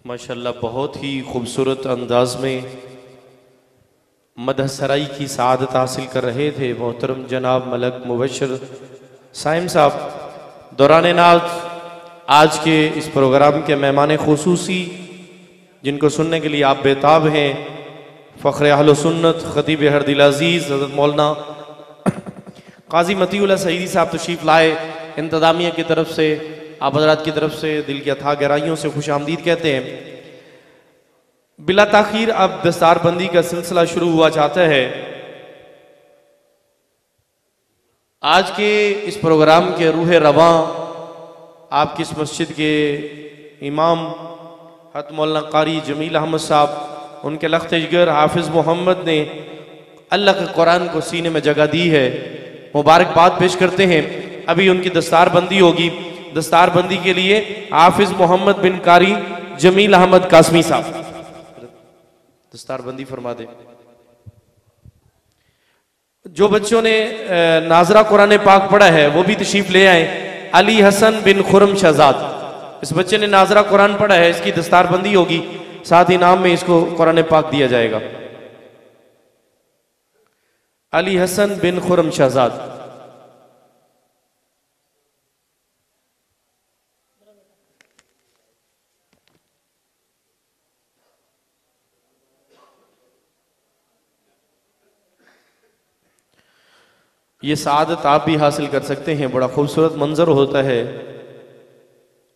माशाल्लाह बहुत ही खूबसूरत अंदाज में मदह सराई की सआदत हासिल कर रहे थे मोहतरम जनाब मलक मुबशर साइम साहब। दौरान नात आज के इस प्रोग्राम के मेहमान खुसूसी जिनको सुनने के लिए आप बेताब हैं, फ़ख्र अहल सुन्नत खतीब हरदिल अज़ीज़ हज़रत मौलाना काजी मतीउल्लाह सईदी साहब तशरीफ़ लाए। इंतज़ामिया की तरफ से, आप हज़रात की तरफ से दिल की अथाह गहराइयों से खुश आमदीद कहते हैं। बिला ताख़ीर अब दस्तारबंदी का सिलसिला शुरू हुआ चाहता है। आज के इस प्रोग्राम के रूह रवां आपकी इस मस्जिद के इमाम हज़रत मौलाना कारी जमील अहमद साहब, उनके लख्त जिगर हाफिज़ मोहम्मद ने अल्लाह के कुरान को सीने में जगह दी है, मुबारकबाद पेश करते हैं। अभी उनकी दस्तारबंदी होगी। दस्तारबंदी के लिए हाफिज़ मोहम्मद बिन कारी जमील अहमद कासमी साहब दस्तारबंदी फरमा दे। जो बच्चों ने नाजरा कुरान पाक पढ़ा है वो भी तशरीफ ले आए। अली हसन बिन खुरम शहजाद, इस बच्चे ने नाजरा कुरान पढ़ा है, इसकी दस्तारबंदी होगी, साथ ही इनाम में इसको कुरान पाक दिया जाएगा। अली हसन बिन खुरम शहजाद। ये सआदत आप भी हासिल कर सकते हैं। बड़ा खूबसूरत मंजर होता है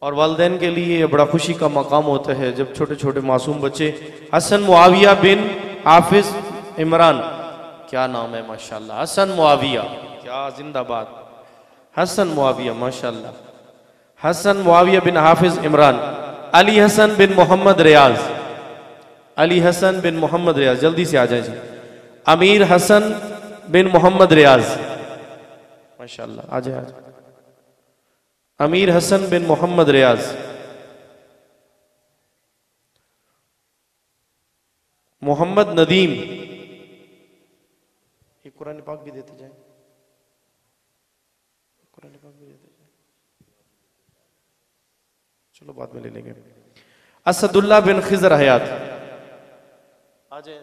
और वालिदैन के लिए ये बड़ा खुशी का मकाम होता है जब छोटे छोटे मासूम बच्चे। हसन मुआविया बिन हाफिज इमरान, क्या नाम है माशाल्लाह। हसन मुआविया, क्या जिंदाबाद। हसन मुआविया माशाल्लाह। हसन मुआविया बिन हाफिज इमरान। अली हसन बिन मोहम्मद रियाज, अली हसन बिन मोहम्मद रियाज, जल्दी से आ जाए जी। अमीर हसन बिन मोहम्मद रियाज माशाल्लाह, आ जाए। अमीर हसन बिन मोहम्मद रियाज। मोहम्मद नदीम, ये कुरान पाक भी देते जाए, कुरान पाक भी देते जाए, चलो बाद में ले लेंगे। असदुल्ला बिन खिजर हयात, आ जाए।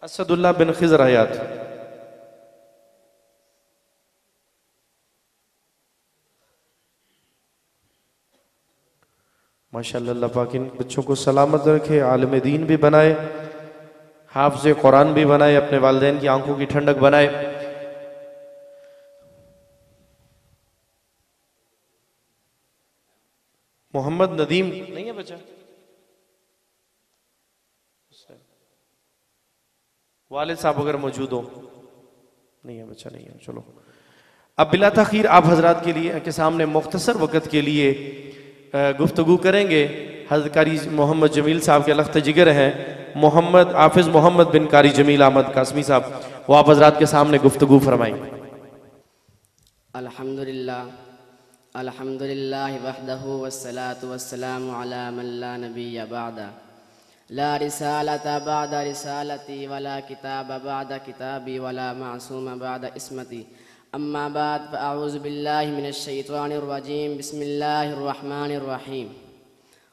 असदुल्ला बिन खिजर हयात। माशाअल्लाह, अल्लाह पाक इन बच्चों को सलामत रखे, आलिम दीन भी बनाए, हाफ़िज़ कुरान भी बनाए, अपने वालिदैन की आंखों की ठंडक बनाए। मोहम्मद नदीम नहीं है बच्चा? वालिद साहब अगर मौजूद हो। नहीं है बच्चा, नहीं है। चलो अब बिला तख़ीर आप हजरात के लिए के सामने मुख्तसर वक़्त के लिए गुफ्तगू करेंगे। हज़रत कारी मोहम्मद जमील साहब के लख्त जिगर हैं मोहम्मद हाफिज़ मोहम्मद बिन कारी जमील अहमद कासमी साहब, वो आप हजरात के सामने गुफ्तगू फरमाएंगे। अल्हम्दुलिल्लाह, अल्हम्दुलिल्लाह वहदहु वस्सलातु वस्सलामु अला मन ला नबिय्य बअदा, ला रिसालता बअदा रिसालती वला किताब बअदा किताबी वला मासूम बअदा इस्मती, अम्मा बाद फ़अऊज़ु बिल्लाहि मिनश शैतानिर रजीम, बिस्मिल्लाहिर रहमानिर रहीम,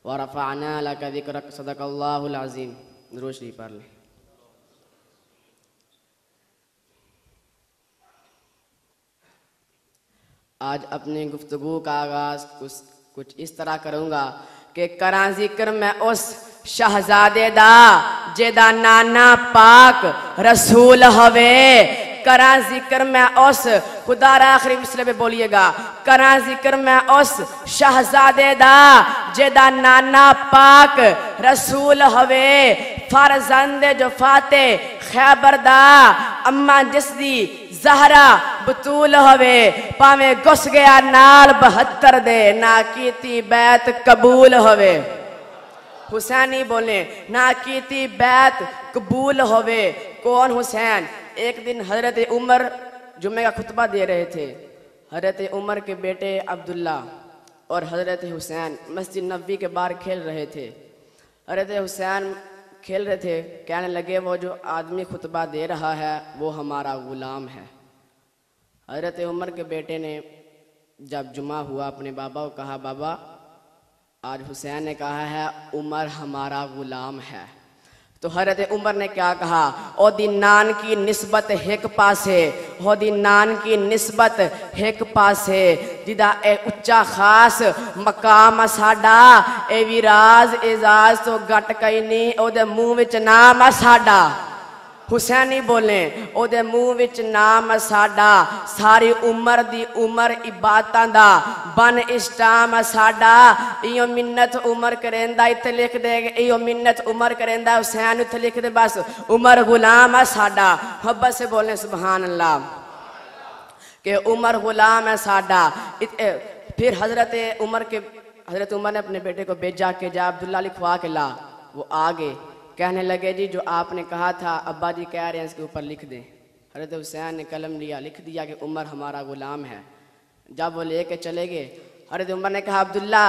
व रफ़अना लका ज़िक्रक, सदक़ल्लाहुल अज़ीम। दुरूद शरीफ पढ़ लें। आज अपनी गुफ्तगू का आगाज़ कुछ इस तरह करूँगा कि करां ज़िक्र मैं उस शहजादे दा जेदा नाना पाक रसूल हवे। करां जिक्र मैं उस, खुदा आखिरी मिसरे पे बोलिएगा, करां जिक्र मैं उस शहजादे दा जेदा नाना पाक रसूल हवे, फरजंद जो फाते खैबर दा अम्मा जिसदी ज़हरा बतूल हवे, पावे घुस गया नाल 72 दे ना कीती बैत कबूल हवे। हुसैनी बोले ना कीती बैत कबूल होवे। कौन हुसैन? एक दिन हजरत उमर जुम्मे का खुतबा दे रहे थे। हजरत उमर के बेटे अब्दुल्ला और हजरत हुसैन मस्जिद नबवी के बाहर खेल रहे थे। हजरत हुसैन खेल रहे थे, कहने लगे वो जो आदमी खुतबा दे रहा है वो हमारा गुलाम है। हजरत उमर के बेटे ने जब जुमा हुआ अपने बाबा को कहा, बाबा आज हुसैन ने कहा है उमर हमारा गुलाम है, तो हज़रत उमर ने क्या कहा, ओ दी नान की निस्बत एक पासे, हो दी नान की निस्बत एक पासे, जिदा ए उच्चा खास मकाम साडा, ए विराज एजाज तो गट कई नहीं, ओदे मुंह विच नाम आ साडा। हुसैनी बोले ओदे मुंह विच नाम साडा, सारी उमर दी उमर इबादतां दा बन इस्टाम साडा। इयो मिन्नत उमर करेंदा इत्थे लिख दे, इयो मिन्नत उमर करेंदा हुसैन इत्थे लिख दे, बस उमर गुलाम है साडा। मोहब्बत से बोले सुभान अल्लाह के उमर गुलाम है साडा। फिर हजरत उमर ने अपने बेटे को भेजा के जा अब्दुल्ला लिखवा के ला। वो आ गए, कहने लगे जी जो आपने कहा था अब्बा जी कह रहे हैं इसके ऊपर लिख दें। हज़रत हुसैन ने कलम लिया, लिख दिया कि उमर हमारा गुलाम है। जब वो लेके चले गए, हज़रत उमर ने कहा अब्दुल्ला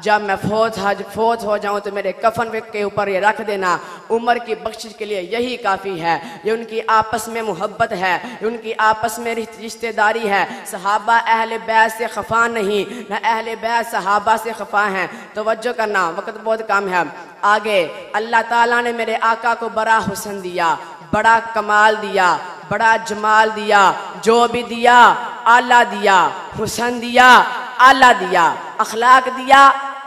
जब मैं फोत हो जाऊं तो मेरे कफन के ऊपर ये रख देना, उमर की बख्शिश के लिए यही काफ़ी है। ये उनकी आपस में मोहब्बत है, ये उनकी आपस में रिश्तेदारी है। सहाबा अहले बैत से खफा नहीं, न अहले बैत सहाबा से खफा हैं। तवज्जो करना, वक्त बहुत कम है। आगे अल्लाह ताला ने मेरे आका को बड़ा हुस्न दिया, बड़ा कमाल दिया, बड़ा जमाल दिया, जो भी दिया आला दिया, हुस्न दिया आला दिया, अखलाक दिया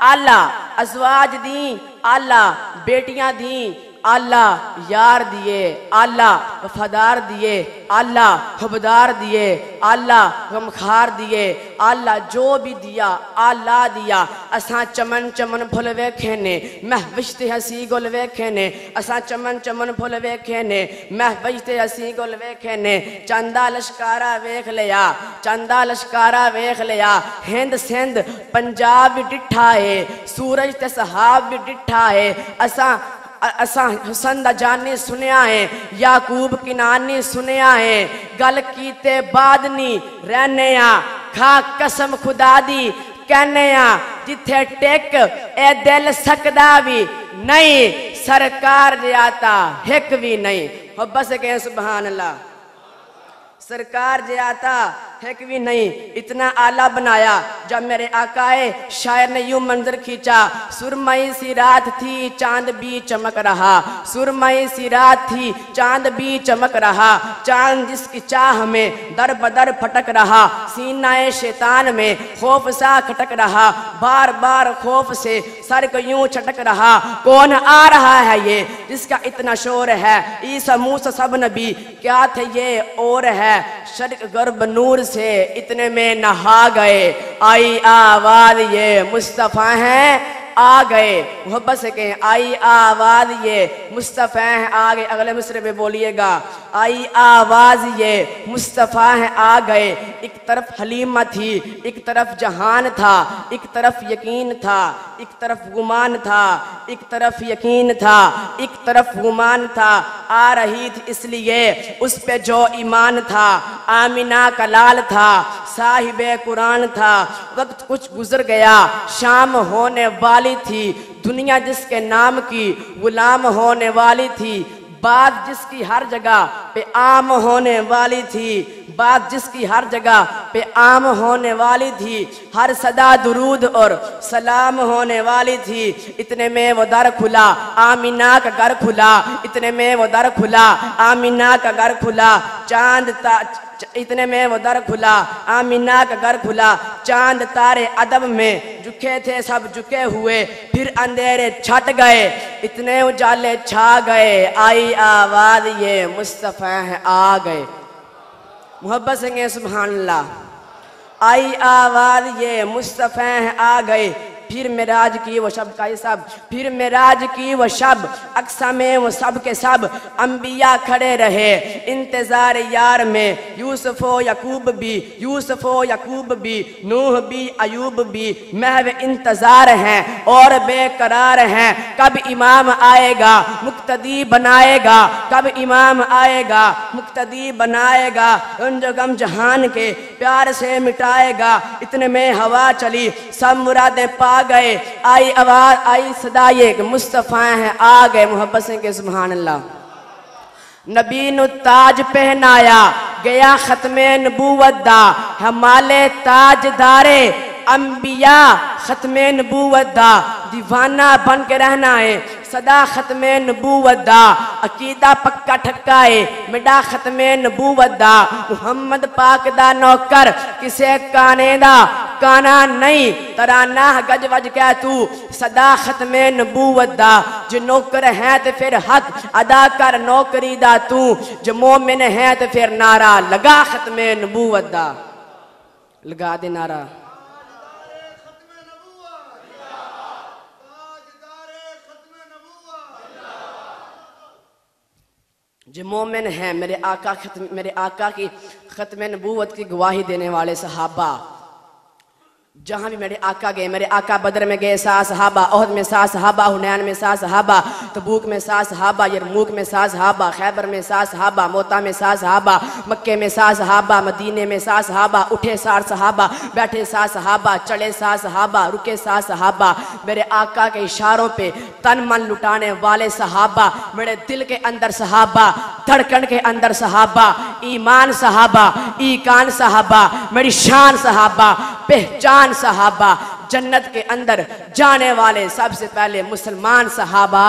आला, अज़वाज दी आला, बेटियां दी आला, यार दिए आला, वफादार दिए आला, हबदार दिए आला, गमखार दिए आला, जो भी दिया आला दिया। असां चमन चमन फुल वेखे ने, महविश ते हसी गुल वेखे ने, असां चमन चमन फुल वेखे ने, महविश ते हसी गुल वेखे ने। चंदा लश्कारा वेख लिया, चंदा लश्कारा वेख लिया, हिंद सिंध पंजाब भी डिठा है, सूरज ते सहाब भी डिठा है। असां हुसन दा जानी सुनिया है, याकूब किनानी सुनिया है, गल कीते बाद नी रहने आ, खा कसम खुदा दी कहने आ, जिथे टेक ए दिल सकदा भी नहीं, सरकार जाता हिक भी नहीं। मोहब्बत से कहें सुभान अल्लाह। सरकार जाता एक भी नहीं, इतना आला बनाया। जब मेरे आकाए शायर ने यूं मंजर खींचा, सुरमई सी रात थी चांद भी चमक रहा, सुरमई सी रात थी चांद भी चमक रहा, चांद जिसकी चाह में दर बदर फटक रहा, सीनाए शैतान में खौफ सा खटक रहा, बार बार खौफ से सर को यूं छटक रहा। कौन आ रहा है ये जिसका इतना शोर है, ईसा मूसा सब नबी क्या थे ये और है, शर्क गर्ब नूर से इतने में नहा गए, आई आवाज ये मुस्तफ़ा हैं आ गए। मोहब्बत से कहें आई आवाज ये मुस्तफ़ा हैं आ गए। अगले मिसरे में बोलिएगा, आई आवाज ये मुस्तफ़ा हैं आ गए। एक तरफ हलीमा थी, एक तरफ जहान था, एक तरफ यकीन था, एक तरफ गुमान था, एक तरफ यकीन था, एक तरफ गुमान था। आ रही थी इसलिए उस पे जो ईमान था, आमिना का लाल था, साहिबे कुरान था। वक्त कुछ गुजर गया, शाम होने वाली थी, दुनिया जिसके नाम की गुलाम होने वाली थी, बात जिसकी हर जगह पे आम होने वाली थी, बात जिसकी हर जगह पे आम होने वाली थी, हर सदा दुरूद और सलाम होने वाली थी। इतने में वो दर खुला, आमिना का घर खुला, इतने में वो दर खुला, आमिना का घर खुला, इतने में वो दर खुला, आमिना का घर खुला। चांद तारे अदब में झुके थे सब झुके हुए, फिर अंधेरे छट गए, इतने उजाले छा गए, आई आवाज ये मुस्तफ़ा है आ गए। मोहब्बत से सुभान अल्लाह। आई आवाज ये मुस्तफ़ा है आ गए। फिर मेराज की वो शब का सब, फिर मेराज की वो शब, अक्सा में वो सब के सब अंबिया खड़े रहे इंतजार यार में। यूसुफो यकूब भी, यूसुफो यकूब भी, नूह भी, अयूब भी महव इंतजार हैं और बेकरार हैं। कब इमाम आएगा मुक्तदी बनाएगा, कब इमाम आएगा मुक्तदी बनाएगा, उन जो गम जहान के प्यार से मिटाएगा। इतने में हवा चली, सब मुरादें पा गए, आई आवाज आई सदा ये कि मुस्तफ़ा है आ गए। मोहब्बत से के सुभान अल्लाह। नबी नु ताज पहनाया गया खत्मे नबूवत दा, हमाले ताजदारे अंबिया खत्मे नबूवत दा दीवाना बन के रहना है सदा खत्मे नबूवत दा अकीदा पक्का ठक्का है मेरा खत्मे नबूवत दा मुहम्मद पाक दा नौकर किसे काने दा काना नहीं तराना गज वज कह तू सदा खत्मे नबूवत दा जो नौकर है तो फिर हक अदा कर नौकरी दा तू जो मोमिन है तो फिर नारा लगा खत्मे नबूवत दा लगा दे नारा। जो मोमिन हैं मेरे आका की खत्म नबूवत की गवाही देने वाले सहाबा जहाँ भी मेरे आका गए, मेरे आका बदर में गए 7 सहाबा, ओहद में 7 सहाबा, हुनैन में 7 सहाबा, तबूक में 7 सहाबा, यरमूक में 7 सहाबा, खैबर में 7 सहाबा, मोता में 7 सहाबा, मक्के में 7 सहाबा, मदीने में 7 सहाबा, उठे 7 सहाबा, बैठे 7 सहाबा, चले 7 सहाबा, रुके 7 सहाबा, मेरे आका के इशारों पे तन मन लुटाने वाले सहाबा, मेरे दिल के अंदर सहाबा, धड़कन के अंदर सहाबा, ईमान सहाबा, ईकान सहाबा, मेरी शान सहाबा, पहचान सहाबा, जन्नत के अंदर जाने वाले सबसे पहले मुसलमान सहाबा।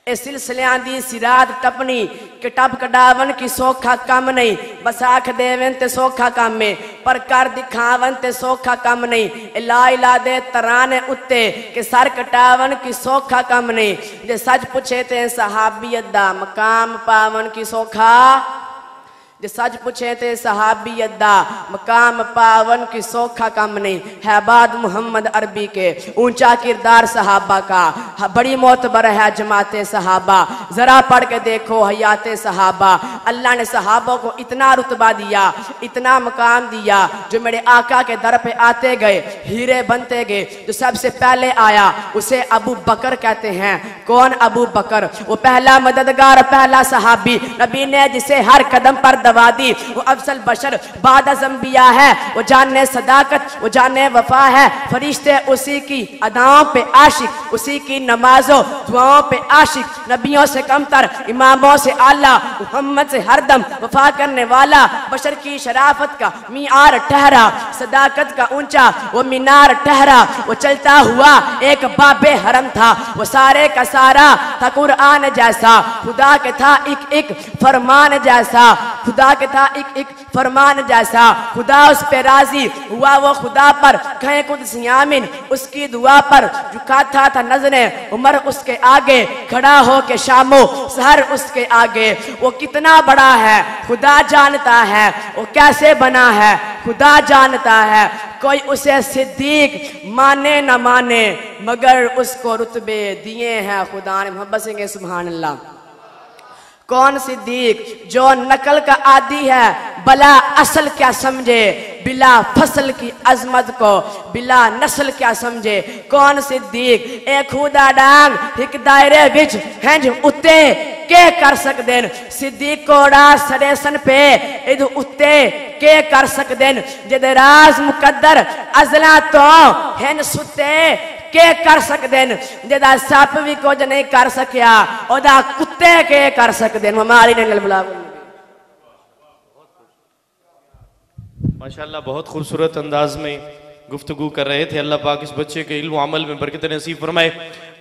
इस सिलसिले दी सिरात टपनी किताब कडावन की सौखा कम नहीं, बसाख देवन ते सौखा कम में पर कर दिखावन ते सौखा कम नहीं, इला इला दे तराने उत्ते के सर कटावन की सौखा कम नहीं, जे सच पूछे ते सहाबियत दा मकाम पावन की सौखा, जे सच पूछे ते सहाबियत दा मकाम पावन की सौखा कम नहीं है। बाद मोहम्मद अरबी के ऊंचा किरदार सहाबा का बड़ी मोतबर है जमाते सहाबा, जरा पढ़ के देखो हयाते सहाबा। अल्लाह ने सहाबा को इतना रुतबा दिया, इतना मकाम दिया, जो मेरे आका के दर पे आते गए हीरे बनते गए। जो सबसे पहले आया उसे अबू बकर कहते हैं। कौन अबू बकर? वो पहला मददगार, पहला सहाबी, नबी ने जिसे हर कदम पर दवा दी। वो अफसल बशर बाद अंबिया है, वो जाने सदाकत, वो जाने वफा है। फरिश्ते उसी की अदाओं पे आशिक, उसी की नमाजों दुआओं पे आशिक, नबियों से कमतर, इमामों से आला, मोहम्मद से हरदम वफा करने वाला, बशर की शराफत का मीआर ठहरा, सदाकत का ऊंचा वो मीनार ठहरा। वो चलता हुआ एक बाबे हरम था, वो सारे का सारा था कुरान जैसा, खुदा के था एक एक फरमान जैसा, खुदा के था एक एक फरमान जैसा। खुदा उस पे राजी हुआ, वो खुदा पर कहे कुछ यामिन, उसकी दुआ पर झुकाता था नजरें उमर उसके आगे, खड़ा हो के शामो सहर उसके आगे। वो कितना बड़ा है खुदा जानता है, वो कैसे बना है खुदा जानता है। कोई उसे सिद्दीक माने न माने, मगर उसको रुतबे दिए हैं खुदा ने। मोहब्बत से सुभान अल्लाह। कौन सिद्दीक? जो नकल का आदी है, भला असल क्या समझे, बिला फसल की अजमत को बिला नस्ल क्या समझे। कौन सिद्दीक? एक खुदा डांग एक दायरे विच हैंज उत्ते के कर सकते हैं। सिद्दीक कोड़ा सरेसन पे इध उत्ते के कर सकते हैं। जिद राज मुकद्दर अजला तो हैन सुते के कर सकते हैं। जिदा सप भी कुछ नहीं कर सकिया, ओदा कुत्ते के कर सकते हैं। हमारी ने बुला माशाल्लाह बहुत खूबसूरत अंदाज में गुफ्तगू कर रहे थे। अल्लाह पाक इस बच्चे के इल्म अमल में बरकत नसीब फरमाए।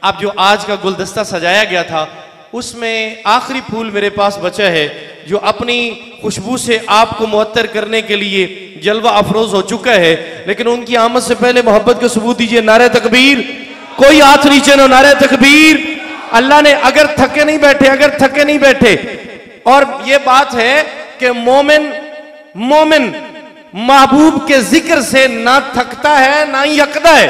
अब जो आज का गुलदस्ता सजाया गया था, उसमें आखिरी फूल मेरे पास बचा है, जो अपनी खुशबू से आपको मुअत्तर करने के लिए जलवा अफरोज हो चुका है। लेकिन उनकी आमद से पहले मोहब्बत का सबूत दीजिए। नारे तकबीर, कोई हाथ नीचे नो, नारे तकबीर। अल्लाह ने अगर थके नहीं बैठे, और ये बात है कि मोमिन महबूब के जिक्र से ना थकता है ना ही अकदा है,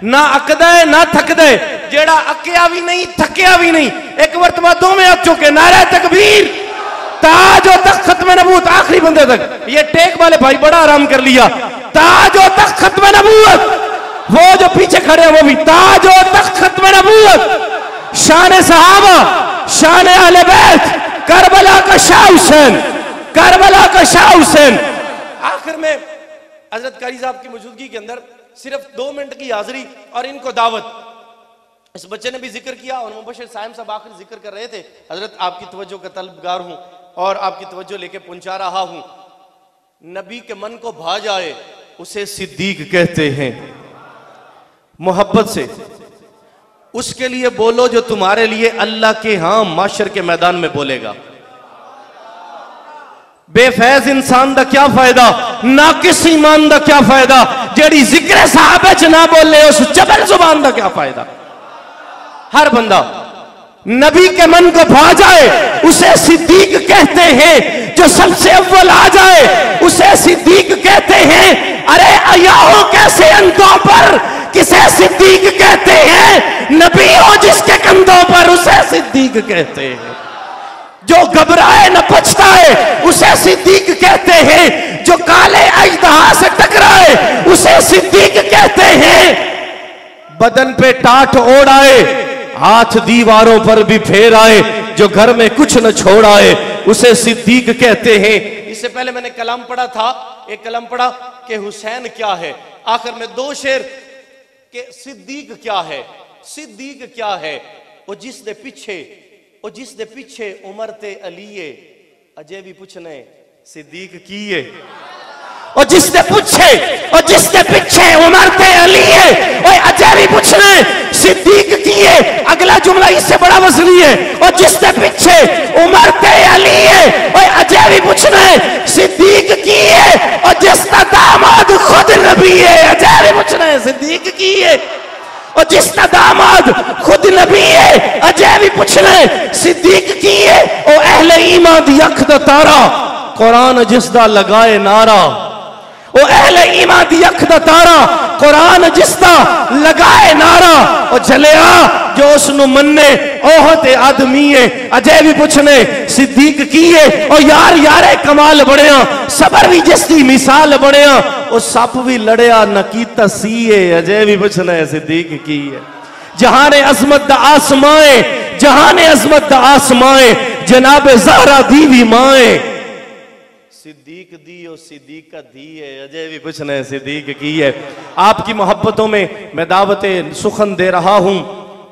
ना अकदा है ना थकदा है। जेड़ा अकिया भी नहीं थकिया भी नहीं, एक मरतबा दो में हाथ चुके, नारा तकबीर, ताजो तक खत्म नबूवत, आखिरी बंदे तक। ये टेक वाले भाई बड़ा आराम कर लिया। ताजो तक खत्म नबूवत, वो जो पीछे खड़े हैं वो भी ताजो तक खत्म नबूवत। शान सहाबा, शान अहले बैत, करबला का शाह हुसैन, करबला का शाह हुसैन। आखिर में हजरत कारी साहब की मौजूदगी के अंदर सिर्फ 2 मिनट की हाजिरी और इनको दावत। इस बच्चे ने भी जिक्र किया और मुबशिर साइम साहब आखिर जिक्र कर रहे थे। हजरत आपकी तवज्जो का तलबगार हूं और आपकी तवज्जो लेके पहुंचा रहा हूं। नबी के मन को भा जाए उसे सिद्दीक कहते हैं। मोहब्बत से उसके लिए बोलो जो तुम्हारे लिए अल्लाह के हां माशर के मैदान में बोलेगा। बेफैज इंसान दा क्या फायदा, नाकिस ईमान दा क्या फायदा, जेड़ी जिक्र साहबे च ना बोले उस जबल जुबान दा क्या फायदा। हर बंदा नबी के मन को भा जाए उसे सिद्दीक कहते हैं। जो सबसे अव्वल आ जाए उसे सिद्दीक कहते हैं। अरे अयाहो कैसे अंतों पर किसे सिद्दीक कहते हैं। नबी हो जिसके कंधों पर उसे सिद्दीक कहते हैं। जो घबराए न पछताए उसे सिद्दीक कहते हैं। जो काले अजदहा से टकराए उसे सिद्दीक कहते हैं। बदन पे टाट ओढ़ आए, हाथ दीवारों पर भी फेर आए, जो घर में कुछ न छोड़ आए उसे सिद्दीक कहते हैं। इससे पहले मैंने कलाम पढ़ा था, एक कलाम पढ़ा कि हुसैन क्या है, आखिर में दो शेर के सिद्दीक क्या है। सिद्दीक क्या है? वो जिसदे पिछे उमर ते अलीए अजय भी पूछने सिद्दीक की है। और जिसने पीछे उमर थे अली है और अजय भी पूछने सिद्दीक की है। अगला जुमला इससे बड़ा वजनी है। और जिसने पीछे उमर थे अली है और अजय भी पूछने सिद्दीक की है। और जिसका दामाद खुद नबी है अजय भी पूछने सिद्दीक की है। और जिसका दामाद खुद नबी है अजय भी पूछने सिद्दीक की है। और अहले ईमान दी अख दा तारा कुरान जिसदा लगाए नारा। ओ अहले ईमान दी अख दा तारा कुरान जिसदा लगाए नारा। और जलिया जो उसनु मन्ने ओह ते आदमी है अजय भी पूछने सिद्दीक की है। और यार यारे कमाल बनिया सबर भी जिसकी मिसाल बनिया। और सप भी लड़िया न कीता सी है अजय भी पूछने सिद्दीक की है। जहाने अजमत दा आसमाए, जहाने अजमत दा आसमाए, जनाब ज़हरा दी भी माए। सिद्दीक दी और सिद्दीक का दी है अजय भी पूछने सिद्दीक की है। आपकी मोहब्बतों में मैं दावत सुखन दे रहा हूँ,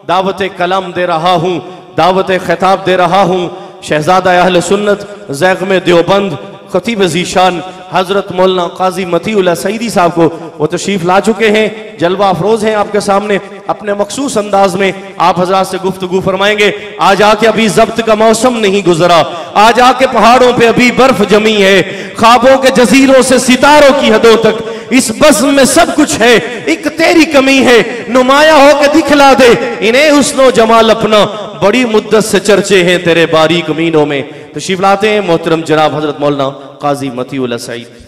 दावत कलाम दे रहा हूँ, दावत खिताब दे रहा हूँ। शहजादा अहले सुन्नत ज़ैग़म देवबंद खतीब ज़ीशान हजरत मौलाना काजी मतीउल्लाह सईदी साहब को वो तशरीफ ला चुके हैं, जलवा अफरोज हैं आपके सामने। अपने मखसूस अंदाज में आप हजरात से गुफ्तगू फरमाएंगे। आज आके अभी ज़ब्त का मौसम नहीं गुजरा, आज आके पहाड़ों पे अभी बर्फ जमी है, ख्वाबों के जजीरों से सितारों की हदों तक इस बज़्म में सब कुछ है, एक तेरी कमी है, नुमाया होकर दिखला दे इन्हें हुस्नो जमाल अपना। बड़ी मुद्दत से चर्चे हैं तेरे बारीक मीनों में। तशरीफ लाते हैं मोहतरम जनाब हजरत मौलाना काजी मतीउल्लाह सईद।